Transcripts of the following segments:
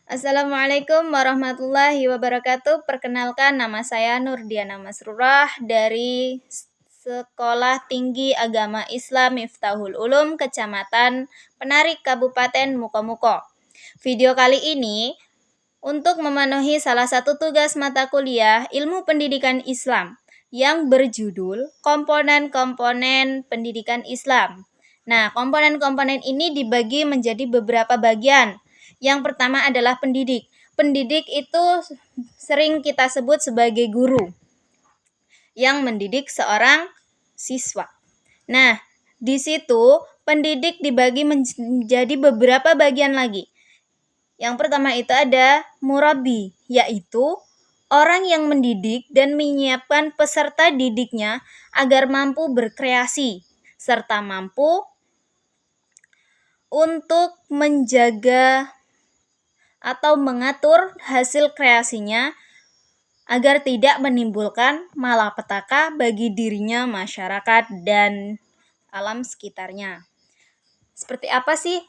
Assalamualaikum warahmatullahi wabarakatuh. Perkenalkan, nama saya Nurdiana Masrurah dari Sekolah Tinggi Agama Islam Miftahul Ulum, Kecamatan Penarik, Kabupaten Mukomuko. Video kali ini untuk memenuhi salah satu tugas mata kuliah Ilmu Pendidikan Islam yang berjudul Komponen-komponen Pendidikan Islam. Nah, komponen-komponen ini dibagi menjadi beberapa bagian. Yang pertama adalah pendidik. Pendidik itu sering kita sebut sebagai guru yang mendidik seorang siswa. Nah, di situ pendidik dibagi menjadi beberapa bagian lagi. Yang pertama itu ada murabi, yaitu orang yang mendidik dan menyiapkan peserta didiknya agar mampu berkreasi serta mampu untuk menjaga atau mengatur hasil kreasinya agar tidak menimbulkan malapetaka bagi dirinya, masyarakat, dan alam sekitarnya. Seperti apa sih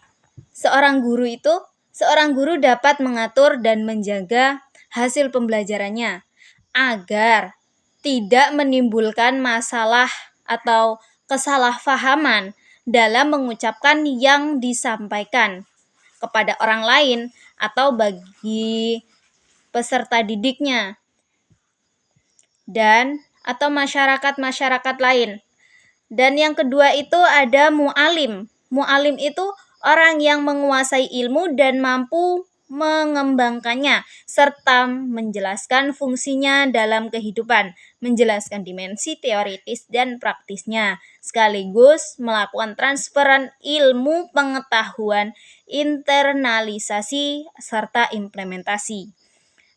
seorang guru itu? Seorang guru dapat mengatur dan menjaga hasil pembelajarannya agar tidak menimbulkan masalah atau kesalahpahaman dalam mengucapkan yang disampaikan kepada orang lain atau bagi peserta didiknya dan atau masyarakat lain. Dan yang kedua itu ada mu'alim. Mu'alim itu orang yang menguasai ilmu dan mampu mengembangkannya serta menjelaskan fungsinya dalam kehidupan, menjelaskan dimensi teoritis dan praktisnya, sekaligus melakukan transferan ilmu pengetahuan, internalisasi serta implementasi.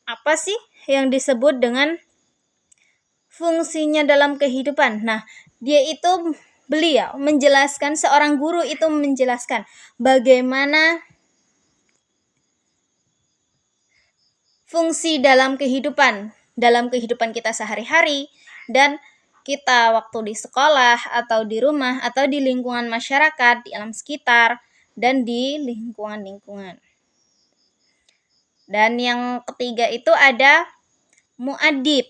Apa sih yang disebut dengan fungsinya dalam kehidupan? Nah, beliau menjelaskan, seorang guru itu menjelaskan bagaimana fungsi dalam kehidupan kita sehari-hari dan kita waktu di sekolah atau di rumah atau di lingkungan masyarakat, di alam sekitar dan di lingkungan. Dan yang ketiga itu ada muadib.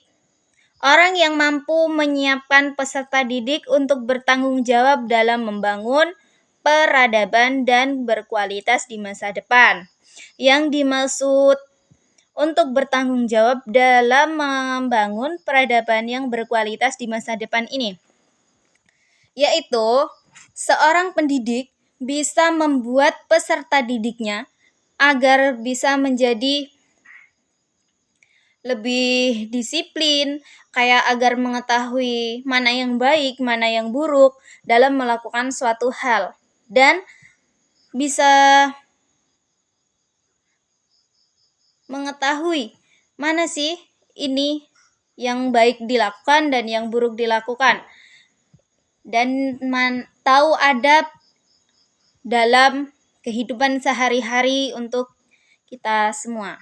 Orang yang mampu menyiapkan peserta didik untuk bertanggung jawab dalam membangun peradaban dan berkualitas di masa depan. Yang dimaksud untuk bertanggung jawab dalam membangun peradaban yang berkualitas di masa depan ini, yaitu seorang pendidik bisa membuat peserta didiknya agar bisa menjadi lebih disiplin, kayak agar mengetahui mana yang baik, mana yang buruk dalam melakukan suatu hal, dan bisa mengetahui mana sih ini yang baik dilakukan dan yang buruk dilakukan, dan tahu adab dalam kehidupan sehari-hari untuk kita semua.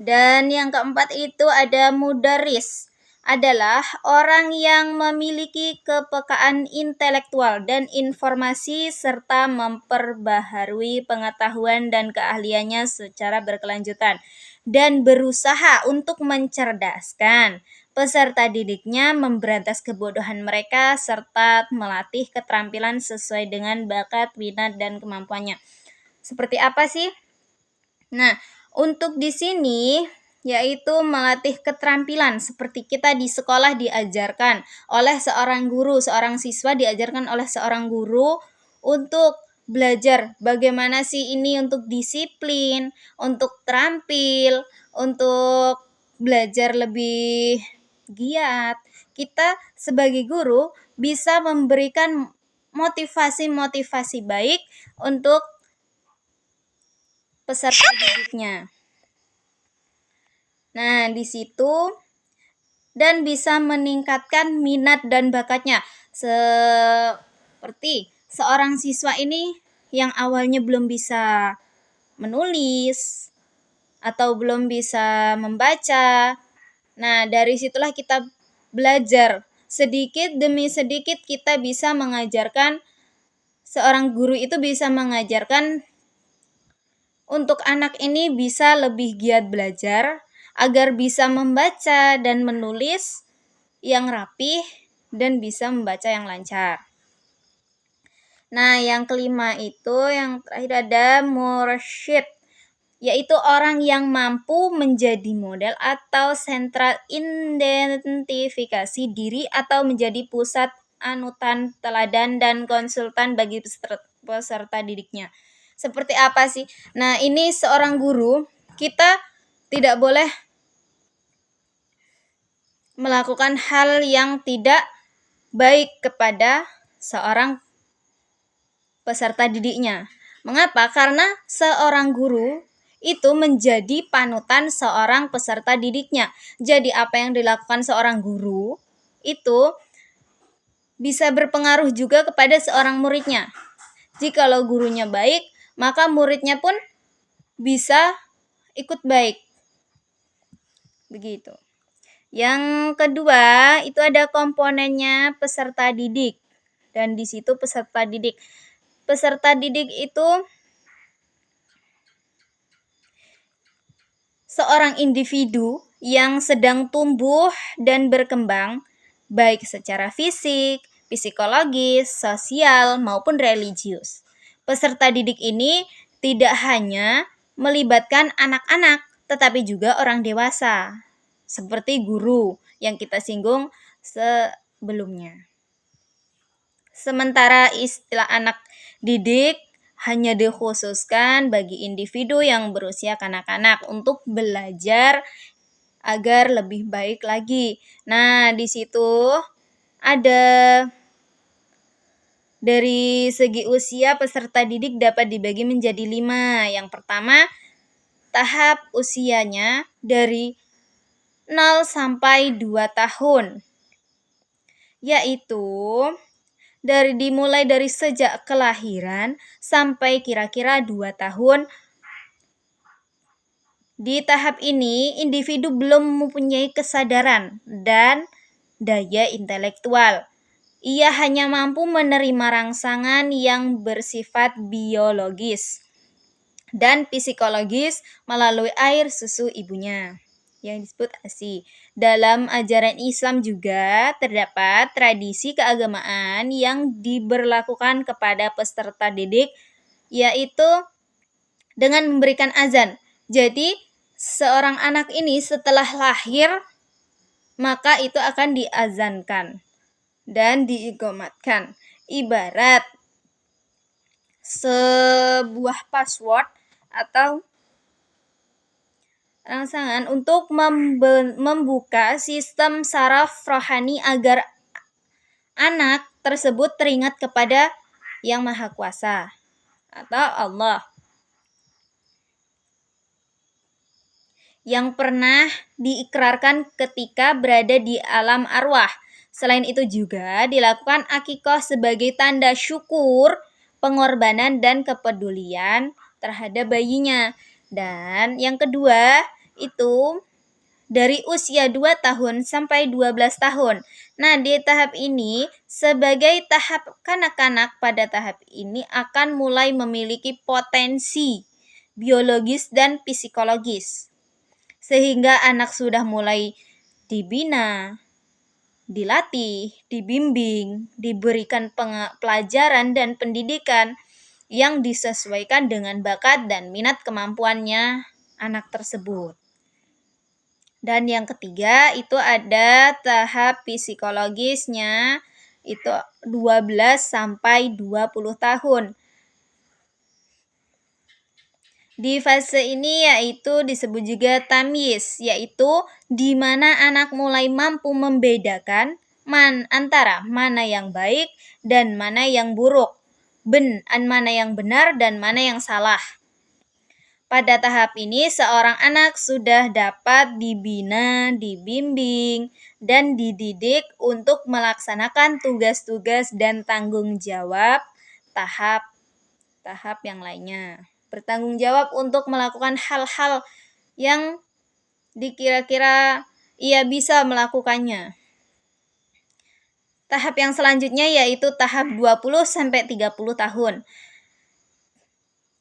Dan yang keempat itu ada mudaris, adalah orang yang memiliki kepekaan intelektual dan informasi serta memperbaharui pengetahuan dan keahliannya secara berkelanjutan dan berusaha untuk mencerdaskan peserta didiknya, memberantas kebodohan mereka serta melatih keterampilan sesuai dengan bakat, minat, dan kemampuannya. Seperti apa sih? Nah, untuk di sini yaitu melatih keterampilan seperti kita di sekolah diajarkan oleh seorang guru, seorang siswa diajarkan oleh seorang guru untuk belajar bagaimana sih ini untuk disiplin, untuk terampil, untuk belajar lebih giat. Kita sebagai guru bisa memberikan motivasi-motivasi baik untuk peserta didiknya. Nah, di situ dan bisa meningkatkan minat dan bakatnya. Seperti seorang siswa ini yang awalnya belum bisa menulis atau belum bisa membaca. Nah, dari situlah kita belajar. Sedikit demi sedikit kita bisa mengajarkan, seorang guru itu bisa mengajarkan untuk anak ini bisa lebih giat belajar agar bisa membaca dan menulis yang rapih dan bisa membaca yang lancar. Nah, yang kelima itu yang terakhir ada mursyid, yaitu orang yang mampu menjadi model atau sentral identifikasi diri atau menjadi pusat anutan, teladan, dan konsultan bagi peserta didiknya. Seperti apa sih? Nah, ini seorang guru, kita tidak boleh melakukan hal yang tidak baik kepada seorang peserta didiknya. Mengapa? Karena seorang guru itu menjadi panutan seorang peserta didiknya. Jadi apa yang dilakukan seorang guru itu bisa berpengaruh juga kepada seorang muridnya. Jikalau gurunya baik, maka muridnya pun bisa ikut baik. Begitu. Yang kedua, itu ada komponennya peserta didik. Dan di situ peserta didik. Peserta didik itu seorang individu yang sedang tumbuh dan berkembang, baik secara fisik, psikologis, sosial, maupun religius. Peserta didik ini tidak hanya melibatkan anak-anak, tetapi juga orang dewasa, seperti guru yang kita singgung sebelumnya. Sementara istilah anak didik hanya dikhususkan bagi individu yang berusia kanak-kanak untuk belajar agar lebih baik lagi. Nah, di situ ada dari segi usia peserta didik dapat dibagi menjadi 5. Yang pertama, tahap usianya dari 0 sampai 2 tahun, yaitu dimulai dari sejak kelahiran sampai kira-kira 2 tahun. Di tahap ini, individu belum mempunyai kesadaran dan daya intelektual. Ia hanya mampu menerima rangsangan yang bersifat biologis dan psikologis melalui air susu ibunya, yang disebut ASI. Dalam ajaran Islam juga terdapat tradisi keagamaan yang diberlakukan kepada peserta didik, yaitu dengan memberikan azan. Jadi, seorang anak ini setelah lahir, maka itu akan diazankan dan diiqamatkan. Ibarat sebuah password atau rangsangan untuk membuka sistem saraf rohani agar anak tersebut teringat kepada Yang Maha Kuasa atau Allah, yang pernah diikrarkan ketika berada di alam arwah. Selain itu juga dilakukan akikah sebagai tanda syukur, pengorbanan, dan kepedulian terhadap bayinya. Dan yang kedua itu dari usia 2 tahun sampai 12 tahun. Nah, di tahap ini sebagai tahap kanak-kanak, pada tahap ini akan mulai memiliki potensi biologis dan psikologis. Sehingga anak sudah mulai dibina, dilatih, dibimbing, diberikan pelajaran dan pendidikan yang disesuaikan dengan bakat dan minat kemampuannya anak tersebut. Dan yang ketiga itu ada tahap psikologisnya, itu 12 sampai 20 tahun. Di fase ini yaitu disebut juga tamyiz, yaitu di mana anak mulai mampu membedakan antara mana yang baik dan mana yang buruk, mana yang benar dan mana yang salah. Pada tahap ini seorang anak sudah dapat dibina, dibimbing, dan dididik untuk melaksanakan tugas-tugas dan tanggung jawab tahap yang lainnya. Bertanggung jawab untuk melakukan hal-hal yang dikira-kira ia bisa melakukannya. Tahap yang selanjutnya yaitu tahap 20 sampai 30 tahun.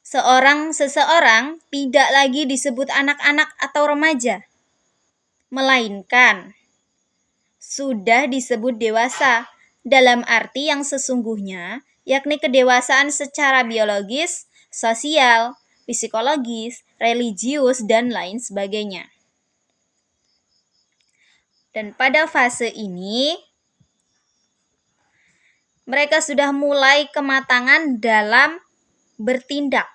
seseorang tidak lagi disebut anak-anak atau remaja, melainkan sudah disebut dewasa dalam arti yang sesungguhnya, yakni kedewasaan secara biologis, sosial, psikologis, religius, dan lain sebagainya. Dan pada fase ini, mereka sudah mulai kematangan dalam bertindak.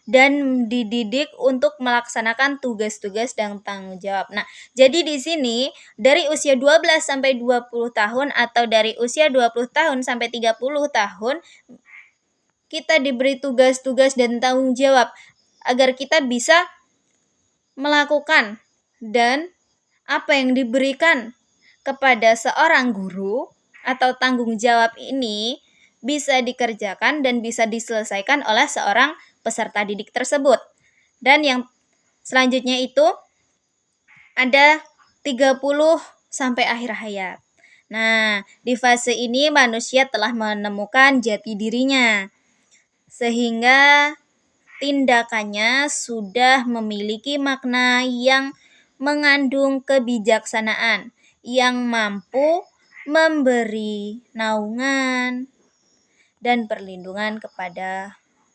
Dan dididik untuk melaksanakan tugas-tugas dan tanggung jawab. Nah, jadi di sini dari usia 12 sampai 20 tahun atau dari usia 20 tahun sampai 30 tahun kita diberi tugas-tugas dan tanggung jawab agar kita bisa melakukan dan apa yang diberikan kepada seorang guru atau tanggung jawab ini bisa dikerjakan dan bisa diselesaikan oleh seorang peserta didik tersebut. Dan yang selanjutnya itu ada 30 sampai akhir hayat. Nah, di fase ini manusia telah menemukan jati dirinya, sehingga tindakannya sudah memiliki makna yang mengandung kebijaksanaan, yang mampu memberi naungan dan perlindungan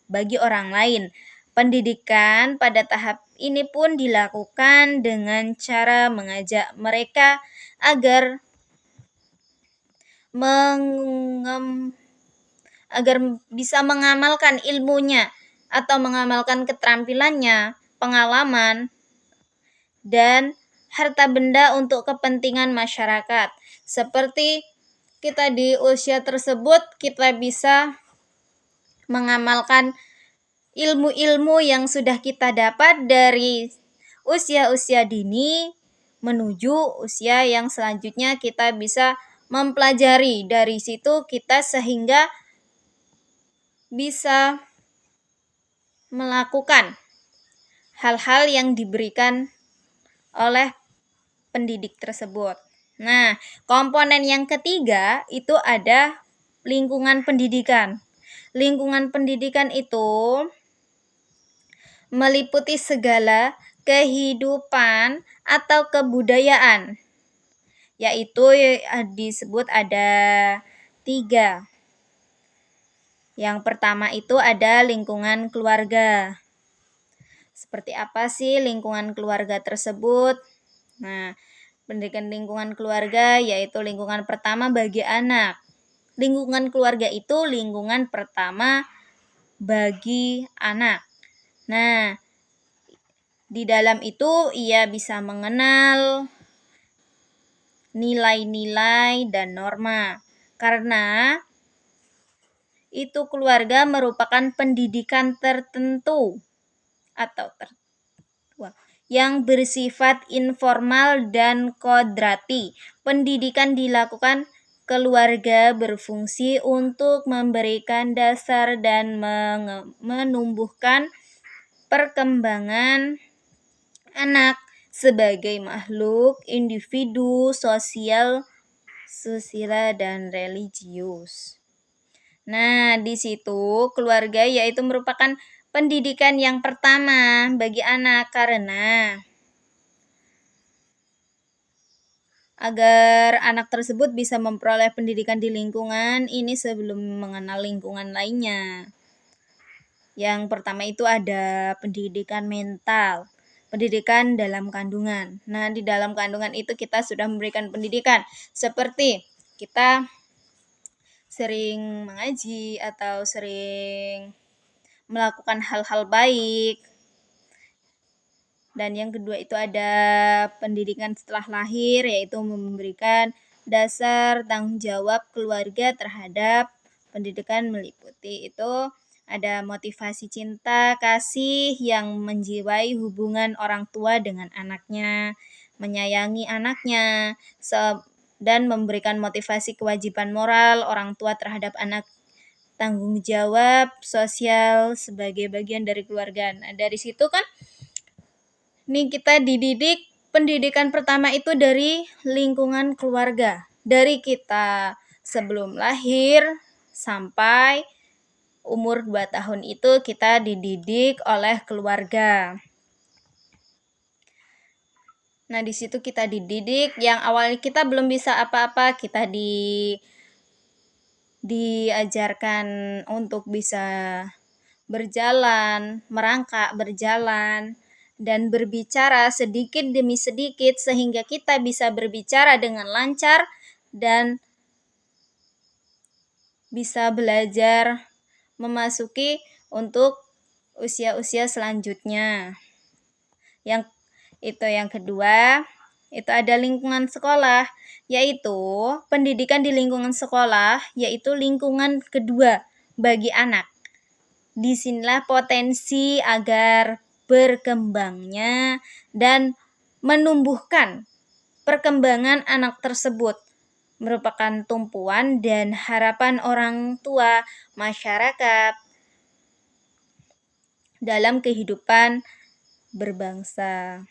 bagi orang lain. Pendidikan pada tahap ini pun dilakukan dengan cara mengajak mereka agar bisa mengamalkan ilmunya atau mengamalkan keterampilannya, pengalaman, dan harta benda untuk kepentingan masyarakat. Seperti kita di usia tersebut, kita bisa mengamalkan ilmu-ilmu yang sudah kita dapat dari usia-usia dini menuju usia yang selanjutnya kita bisa mempelajari. Dari situ kita sehingga bisa melakukan hal-hal yang diberikan oleh pendidik tersebut. Nah, komponen yang ketiga itu ada lingkungan pendidikan. Lingkungan pendidikan itu meliputi segala kehidupan atau kebudayaan, yaitu disebut ada 3. Yang pertama itu ada lingkungan keluarga. Seperti apa sih lingkungan keluarga tersebut? Nah, pendidikan lingkungan keluarga yaitu lingkungan pertama bagi anak. Lingkungan keluarga itu lingkungan pertama bagi anak. Nah, di dalam itu ia bisa mengenal nilai-nilai dan norma. Karena itu keluarga merupakan pendidikan tertentu atau yang bersifat informal dan kodrati. Pendidikan dilakukan keluarga berfungsi untuk memberikan dasar dan menumbuhkan perkembangan anak sebagai makhluk individu sosial dan religius. Nah, di situ keluarga yaitu merupakan pendidikan yang pertama bagi anak karena agar anak tersebut bisa memperoleh pendidikan di lingkungan ini sebelum mengenal lingkungan lainnya. Yang pertama itu ada pendidikan mental, pendidikan dalam kandungan. Nah, di dalam kandungan itu kita sudah memberikan pendidikan seperti kita sering mengaji atau sering melakukan hal-hal baik. Dan yang kedua itu ada pendidikan setelah lahir, yaitu memberikan dasar tanggung jawab keluarga terhadap pendidikan, meliputi itu ada motivasi cinta, kasih yang menjiwai hubungan orang tua dengan anaknya, menyayangi anaknya, dan memberikan motivasi kewajiban moral orang tua terhadap anak, tanggung jawab sosial sebagai bagian dari keluarga. Nah, dari situ kan nih kita dididik, pendidikan pertama itu dari lingkungan keluarga. Dari kita sebelum lahir sampai umur 2 tahun itu kita dididik oleh keluarga. Nah, di situ kita dididik, yang awalnya kita belum bisa apa-apa, kita diajarkan untuk bisa berjalan, merangkak berjalan, dan berbicara sedikit demi sedikit sehingga kita bisa berbicara dengan lancar dan bisa belajar memasuki untuk usia-usia selanjutnya. Yang kedua, itu ada lingkungan sekolah, yaitu pendidikan di lingkungan sekolah, yaitu lingkungan kedua bagi anak. Disinilah potensi agar berkembangnya dan menumbuhkan perkembangan anak tersebut merupakan tumpuan dan harapan orang tua, masyarakat dalam kehidupan berbangsa.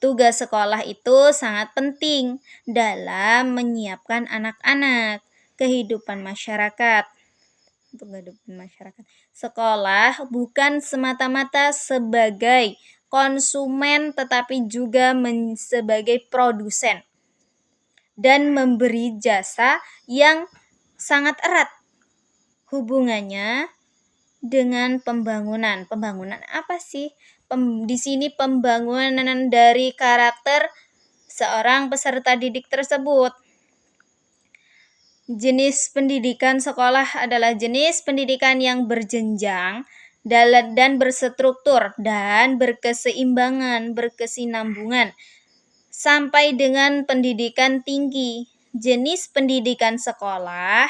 Tugas sekolah itu sangat penting dalam menyiapkan anak-anak kehidupan masyarakat. Untuk kehidupan masyarakat. Sekolah bukan semata-mata sebagai konsumen tetapi juga sebagai produsen dan memberi jasa yang sangat erat hubungannya dengan pembangunan. Pembangunan apa sih? Di sini pembangunan dari karakter seorang peserta didik tersebut. Jenis pendidikan sekolah adalah jenis pendidikan yang berjenjang dan berstruktur dan berkeseimbangan, berkesinambungan sampai dengan pendidikan tinggi. Jenis pendidikan sekolah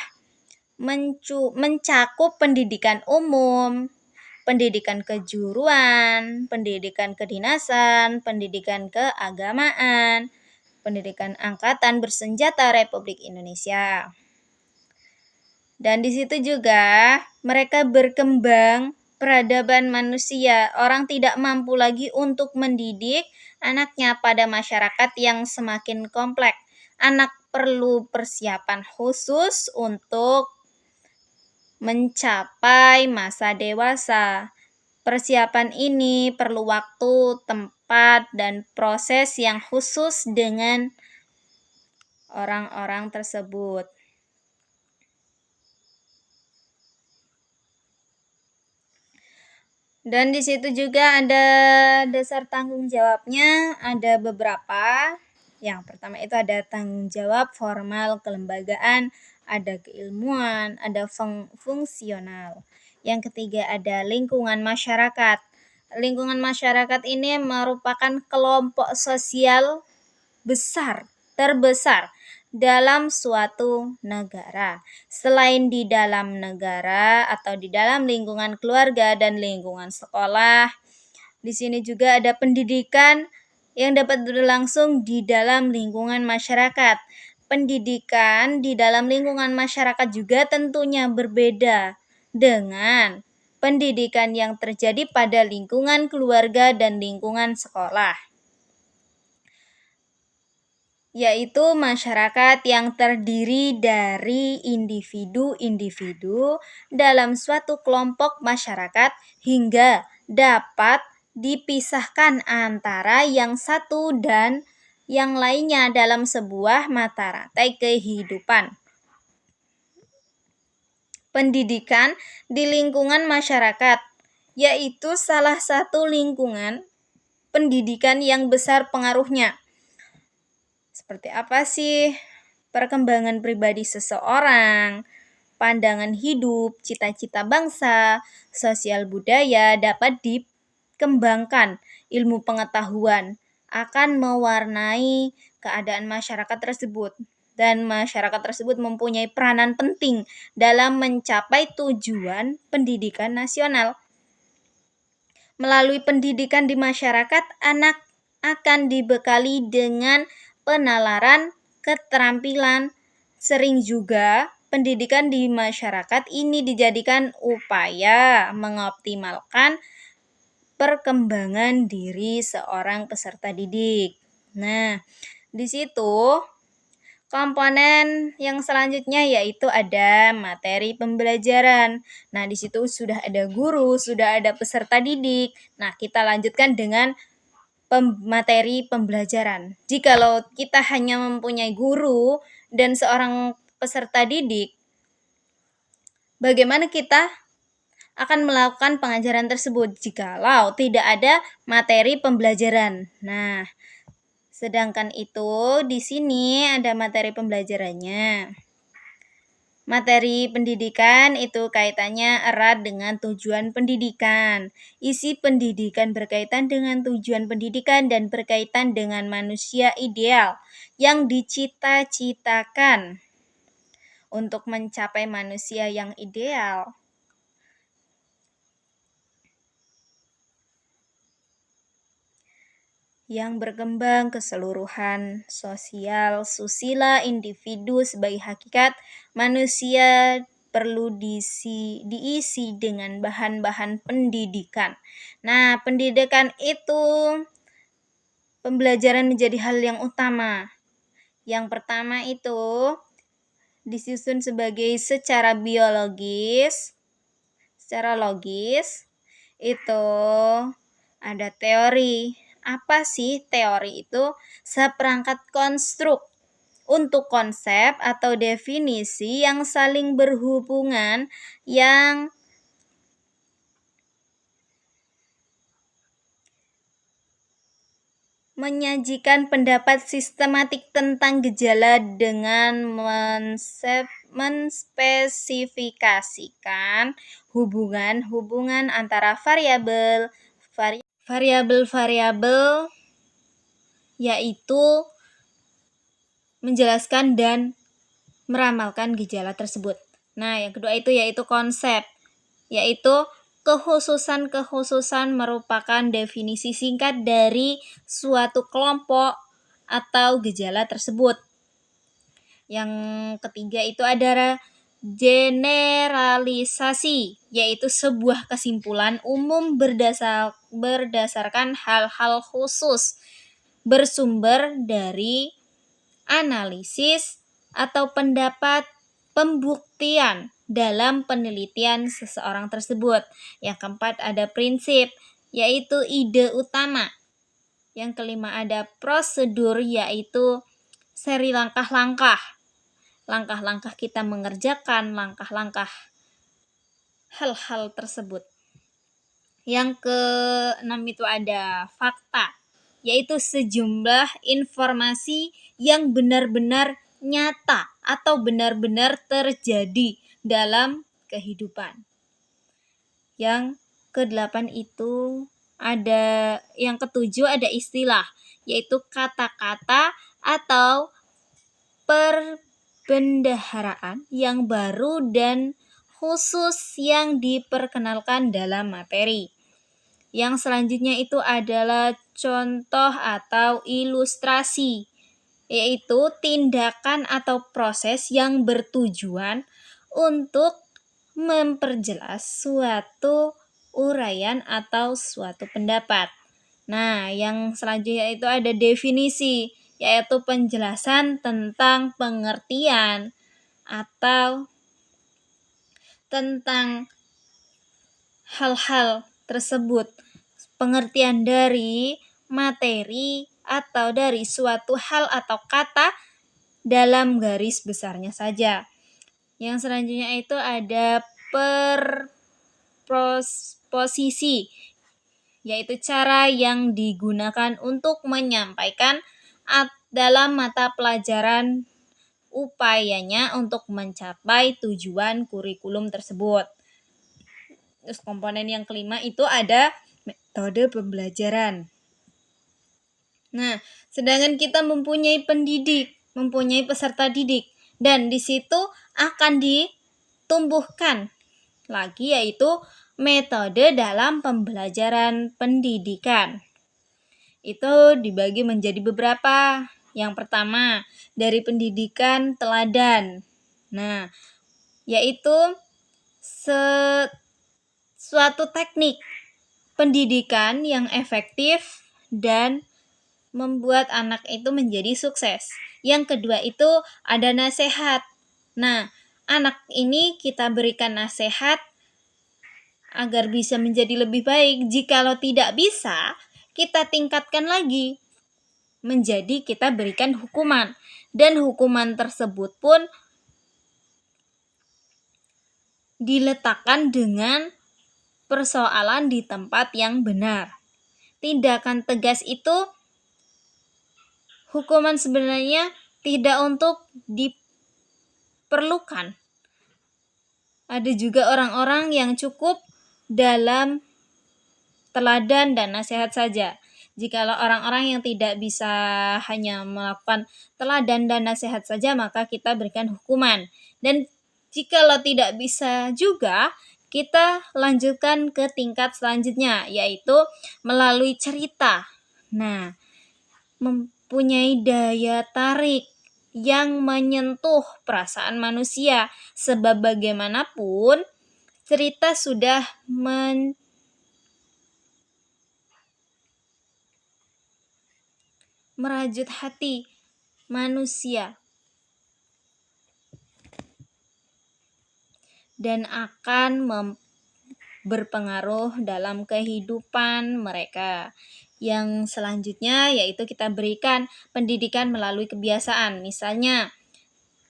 mencakup pendidikan umum, pendidikan kejuruan, pendidikan kedinasan, pendidikan keagamaan, pendidikan angkatan bersenjata Republik Indonesia. Dan di situ juga mereka berkembang peradaban manusia. Orang tidak mampu lagi untuk mendidik anaknya pada masyarakat yang semakin kompleks. Anak perlu persiapan khusus untuk mencapai masa dewasa. Persiapan ini perlu waktu, tempat, dan proses yang khusus dengan orang-orang tersebut. Dan di situ juga ada dasar tanggung jawabnya, ada beberapa. Yang pertama itu ada tanggung jawab formal kelembagaan, ada keilmuan, ada fungsional. Yang ketiga ada lingkungan masyarakat. Lingkungan masyarakat ini merupakan kelompok sosial terbesar dalam suatu negara. Selain di dalam negara atau di dalam lingkungan keluarga dan lingkungan sekolah, di sini juga ada pendidikan yang dapat berlangsung di dalam lingkungan masyarakat. Pendidikan di dalam lingkungan masyarakat juga tentunya berbeda dengan pendidikan yang terjadi pada lingkungan keluarga dan lingkungan sekolah, yaitu masyarakat yang terdiri dari individu-individu dalam suatu kelompok masyarakat hingga dapat dipisahkan antara yang satu dan yang lainnya dalam sebuah mata rantai kehidupan. Pendidikan di lingkungan masyarakat, yaitu salah satu lingkungan pendidikan yang besar pengaruhnya. Seperti apa sih perkembangan pribadi seseorang, pandangan hidup, cita-cita bangsa, sosial budaya dapat dikembangkan. Ilmu pengetahuan akan mewarnai keadaan masyarakat tersebut. Dan masyarakat tersebut mempunyai peranan penting dalam mencapai tujuan pendidikan nasional. Melalui pendidikan di masyarakat, anak akan dibekali dengan penalaran keterampilan. Sering juga pendidikan di masyarakat ini dijadikan upaya mengoptimalkan perkembangan diri seorang peserta didik. Nah, di situ Komponen yang selanjutnya yaitu ada materi pembelajaran. Nah, di situ sudah ada guru, sudah ada peserta didik. Nah, kita lanjutkan dengan materi pembelajaran. Jikalau kita hanya mempunyai guru dan seorang peserta didik, bagaimana kita akan melakukan pengajaran tersebut jikalau tidak ada materi pembelajaran? Nah, sedangkan itu di sini ada materi pembelajarannya. Materi pendidikan itu kaitannya erat dengan tujuan pendidikan. Isi pendidikan berkaitan dengan tujuan pendidikan dan berkaitan dengan manusia ideal yang dicita-citakan untuk mencapai manusia yang ideal. Yang berkembang keseluruhan sosial, susila individu sebagai hakikat manusia perlu diisi dengan bahan-bahan pendidikan. Nah, pendidikan itu pembelajaran menjadi hal yang utama. Yang pertama itu disusun sebagai secara biologis, secara logis, itu ada teori. Apa sih teori itu? Seperangkat konstruk untuk konsep atau definisi yang saling berhubungan yang menyajikan pendapat sistematik tentang gejala dengan menspesifikasikan hubungan-hubungan antara variabel yaitu menjelaskan dan meramalkan gejala tersebut. Nah, yang kedua itu yaitu konsep, yaitu kekhususan merupakan definisi singkat dari suatu kelompok atau gejala tersebut. Yang ketiga itu ada generalisasi, yaitu sebuah kesimpulan umum berdasarkan hal-hal khusus bersumber dari analisis atau pendapat pembuktian dalam penelitian seseorang tersebut. Yang keempat ada prinsip, yaitu ide utama. Yang kelima ada prosedur, yaitu seri langkah-langkah. Langkah-langkah kita mengerjakan langkah-langkah hal-hal tersebut. Yang keenam itu ada fakta, yaitu sejumlah informasi yang benar-benar nyata atau benar-benar terjadi dalam kehidupan. Yang kedelapan itu ada, yang ketujuh ada istilah, yaitu kata-kata atau perbendaharaan yang baru dan khusus yang diperkenalkan dalam materi. Yang selanjutnya itu adalah contoh atau ilustrasi, yaitu tindakan atau proses yang bertujuan untuk memperjelas suatu uraian atau suatu pendapat. Nah, yang selanjutnya itu ada definisi, yaitu penjelasan tentang pengertian atau tentang hal-hal tersebut, pengertian dari materi atau dari suatu hal atau kata dalam garis besarnya saja. Yang selanjutnya itu ada posisi, yaitu cara yang digunakan untuk menyampaikan dalam mata pelajaran upayanya untuk mencapai tujuan kurikulum tersebut. Terus komponen yang kelima itu ada metode pembelajaran. Nah, sedangkan kita mempunyai pendidik, mempunyai peserta didik, dan di situ akan ditumbuhkan lagi yaitu metode dalam pembelajaran pendidikan. Itu dibagi menjadi beberapa. Yang pertama, dari pendidikan teladan. Nah, yaitu suatu teknik pendidikan yang efektif dan membuat anak itu menjadi sukses. Yang kedua itu ada nasihat. Nah, anak ini kita berikan nasihat agar bisa menjadi lebih baik. Jikalau tidak bisa, kita tingkatkan lagi menjadi kita berikan hukuman. Dan hukuman tersebut pun diletakkan dengan persoalan di tempat yang benar. Tindakan tegas itu hukuman sebenarnya tidak untuk diperlukan. Ada juga orang-orang yang cukup dalam teladan dan nasihat saja. Jikalau orang-orang yang tidak bisa hanya melakukan teladan dan nasihat saja, maka kita berikan hukuman. Dan jikalau tidak bisa juga, kita lanjutkan ke tingkat selanjutnya, yaitu melalui cerita. Nah, mempunyai daya tarik yang menyentuh perasaan manusia, sebab bagaimanapun cerita sudah merajut hati manusia dan akan berpengaruh dalam kehidupan mereka. Yang selanjutnya yaitu kita berikan pendidikan melalui kebiasaan. Misalnya,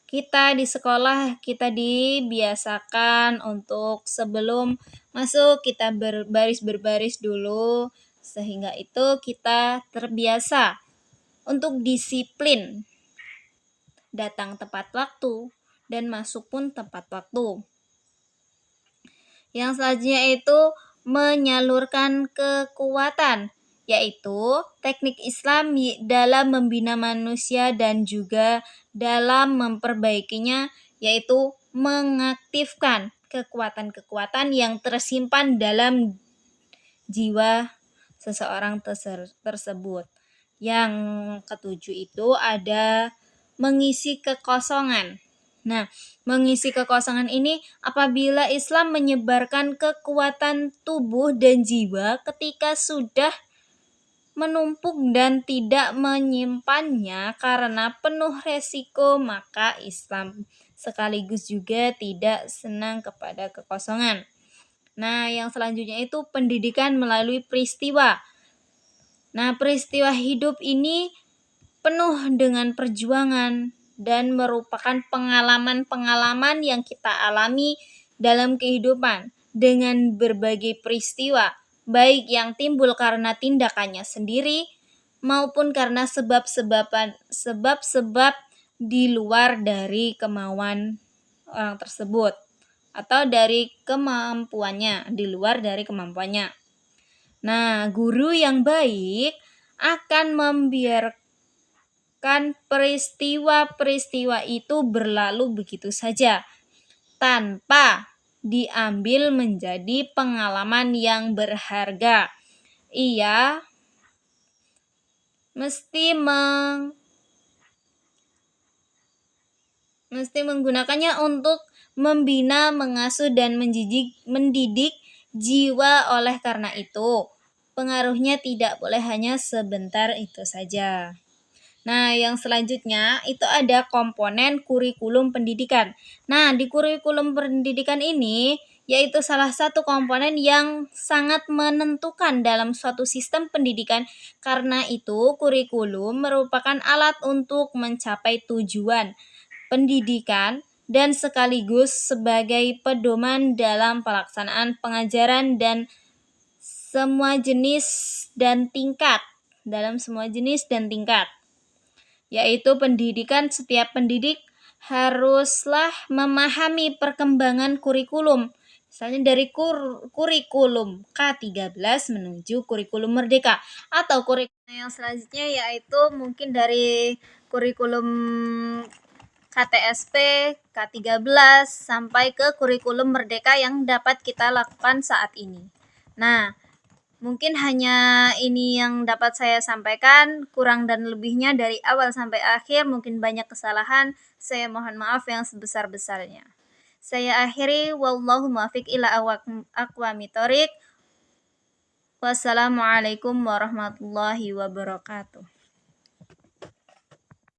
kita di sekolah kita dibiasakan untuk sebelum masuk kita berbaris dulu, sehingga itu kita terbiasa untuk disiplin, datang tepat waktu dan masuk pun tepat waktu. Yang selanjutnya itu menyalurkan kekuatan, yaitu teknik Islam dalam membina manusia dan juga dalam memperbaikinya, yaitu mengaktifkan kekuatan-kekuatan yang tersimpan dalam jiwa seseorang tersebut. Yang ketujuh itu ada mengisi kekosongan. Nah, mengisi kekosongan ini apabila Islam menyebarkan kekuatan tubuh dan jiwa ketika sudah menumpuk dan tidak menyimpannya karena penuh resiko, maka Islam sekaligus juga tidak senang kepada kekosongan. Nah, yang selanjutnya itu pendidikan melalui peristiwa. Nah, peristiwa hidup ini penuh dengan perjuangan dan merupakan pengalaman-pengalaman yang kita alami dalam kehidupan dengan berbagai peristiwa, baik yang timbul karena tindakannya sendiri maupun karena sebab-sebab di luar dari kemauan orang tersebut atau dari kemampuannya, di luar dari kemampuannya. Nah, guru yang baik akan membiarkan peristiwa-peristiwa itu berlalu begitu saja tanpa diambil menjadi pengalaman yang berharga. Ia mesti menggunakannya untuk membina, mengasuh dan mendidik jiwa. Oleh karena itu, pengaruhnya tidak boleh hanya sebentar itu saja. Nah, yang selanjutnya itu ada komponen kurikulum pendidikan. Nah, di kurikulum pendidikan ini yaitu salah satu komponen yang sangat menentukan dalam suatu sistem pendidikan. Karena itu, kurikulum merupakan alat untuk mencapai tujuan pendidikan dan sekaligus sebagai pedoman dalam pelaksanaan pengajaran dan semua jenis dan tingkat. Yaitu pendidikan, setiap pendidik haruslah memahami perkembangan kurikulum. Misalnya dari kurikulum K13 menuju kurikulum Merdeka atau kurikulum yang selanjutnya yaitu mungkin dari kurikulum KTSP K13 sampai ke kurikulum Merdeka yang dapat kita lakukan saat ini. Nah, mungkin hanya ini yang dapat saya sampaikan, kurang dan lebihnya dari awal sampai akhir mungkin banyak kesalahan, saya mohon maaf yang sebesar-besarnya. Saya akhiri, wallahu muwaffiq ila aqwamit thoriq. Wassalamualaikum warahmatullahi wabarakatuh.